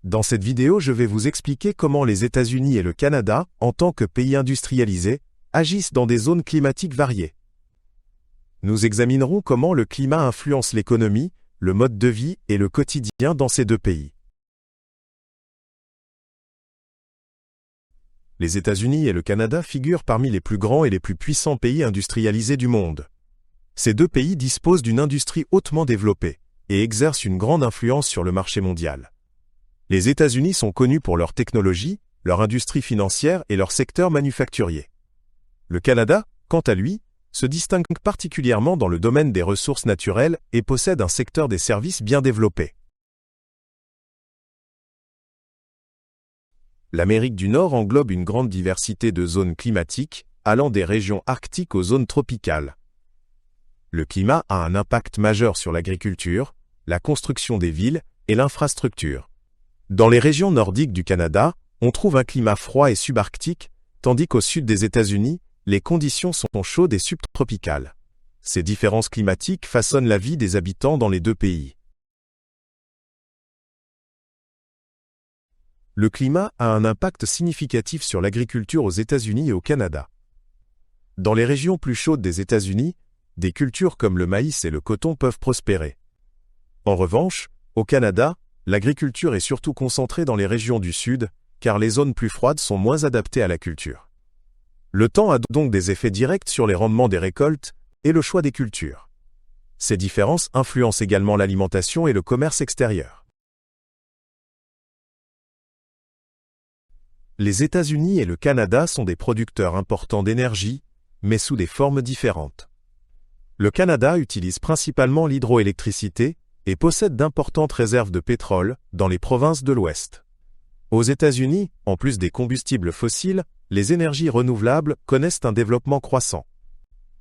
Dans cette vidéo, je vais vous expliquer comment les États-Unis et le Canada, en tant que pays industrialisés, agissent dans des zones climatiques variées. Nous examinerons comment le climat influence l'économie, le mode de vie et le quotidien dans ces deux pays. Les États-Unis et le Canada figurent parmi les plus grands et les plus puissants pays industrialisés du monde. Ces deux pays disposent d'une industrie hautement développée et exercent une grande influence sur le marché mondial. Les États-Unis sont connus pour leur technologie, leur industrie financière et leur secteur manufacturier. Le Canada, quant à lui, se distingue particulièrement dans le domaine des ressources naturelles et possède un secteur des services bien développé. L'Amérique du Nord englobe une grande diversité de zones climatiques, allant des régions arctiques aux zones tropicales. Le climat a un impact majeur sur l'agriculture, la construction des villes et l'infrastructure. Dans les régions nordiques du Canada, on trouve un climat froid et subarctique, tandis qu'au sud des États-Unis, les conditions sont chaudes et subtropicales. Ces différences climatiques façonnent la vie des habitants dans les deux pays. Le climat a un impact significatif sur l'agriculture aux États-Unis et au Canada. Dans les régions plus chaudes des États-Unis, des cultures comme le maïs et le coton peuvent prospérer. En revanche, au Canada, l'agriculture est surtout concentrée dans les régions du sud, car les zones plus froides sont moins adaptées à la culture. Le temps a donc des effets directs sur les rendements des récoltes et le choix des cultures. Ces différences influencent également l'alimentation et le commerce extérieur. Les États-Unis et le Canada sont des producteurs importants d'énergie, mais sous des formes différentes. Le Canada utilise principalement l'hydroélectricité et possède d'importantes réserves de pétrole dans les provinces de l'Ouest. Aux États-Unis, en plus des combustibles fossiles, les énergies renouvelables connaissent un développement croissant.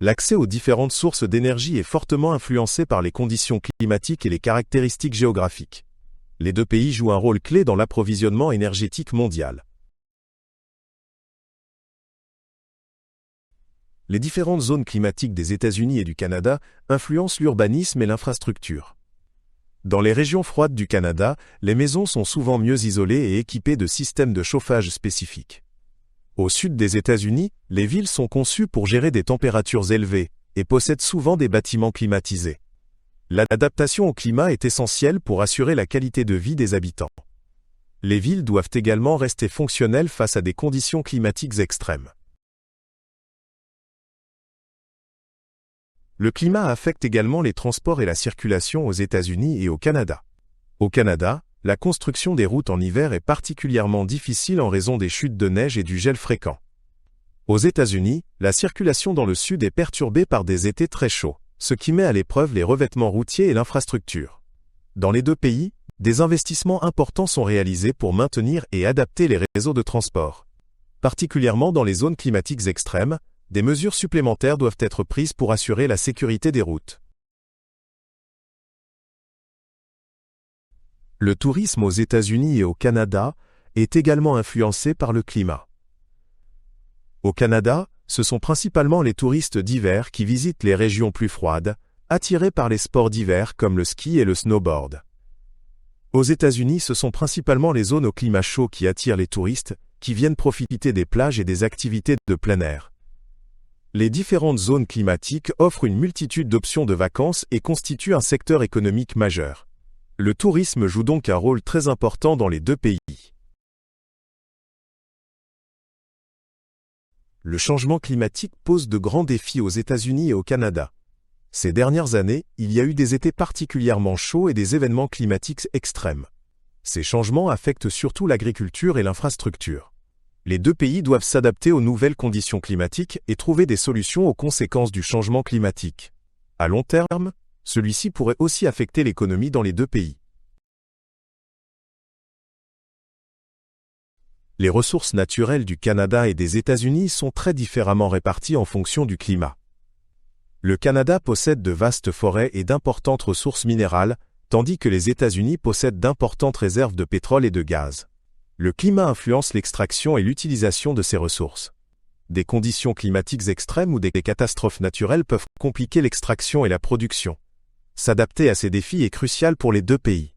L'accès aux différentes sources d'énergie est fortement influencé par les conditions climatiques et les caractéristiques géographiques. Les deux pays jouent un rôle clé dans l'approvisionnement énergétique mondial. Les différentes zones climatiques des États-Unis et du Canada influencent l'urbanisme et l'infrastructure. Dans les régions froides du Canada, les maisons sont souvent mieux isolées et équipées de systèmes de chauffage spécifiques. Au sud des États-Unis, les villes sont conçues pour gérer des températures élevées et possèdent souvent des bâtiments climatisés. L'adaptation au climat est essentielle pour assurer la qualité de vie des habitants. Les villes doivent également rester fonctionnelles face à des conditions climatiques extrêmes. Le climat affecte également les transports et la circulation aux États-Unis et au Canada. Au Canada, la construction des routes en hiver est particulièrement difficile en raison des chutes de neige et du gel fréquent. Aux États-Unis, la circulation dans le sud est perturbée par des étés très chauds, ce qui met à l'épreuve les revêtements routiers et l'infrastructure. Dans les deux pays, des investissements importants sont réalisés pour maintenir et adapter les réseaux de transport. Particulièrement dans les zones climatiques extrêmes, des mesures supplémentaires doivent être prises pour assurer la sécurité des routes. Le tourisme aux États-Unis et au Canada est également influencé par le climat. Au Canada, ce sont principalement les touristes d'hiver qui visitent les régions plus froides, attirés par les sports d'hiver comme le ski et le snowboard. Aux États-Unis, ce sont principalement les zones au climat chaud qui attirent les touristes, qui viennent profiter des plages et des activités de plein air. Les différentes zones climatiques offrent une multitude d'options de vacances et constituent un secteur économique majeur. Le tourisme joue donc un rôle très important dans les deux pays. Le changement climatique pose de grands défis aux États-Unis et au Canada. Ces dernières années, il y a eu des étés particulièrement chauds et des événements climatiques extrêmes. Ces changements affectent surtout l'agriculture et l'infrastructure. Les deux pays doivent s'adapter aux nouvelles conditions climatiques et trouver des solutions aux conséquences du changement climatique. À long terme, celui-ci pourrait aussi affecter l'économie dans les deux pays. Les ressources naturelles du Canada et des États-Unis sont très différemment réparties en fonction du climat. Le Canada possède de vastes forêts et d'importantes ressources minérales, tandis que les États-Unis possèdent d'importantes réserves de pétrole et de gaz. Le climat influence l'extraction et l'utilisation de ces ressources. Des conditions climatiques extrêmes ou des catastrophes naturelles peuvent compliquer l'extraction et la production. S'adapter à ces défis est crucial pour les deux pays.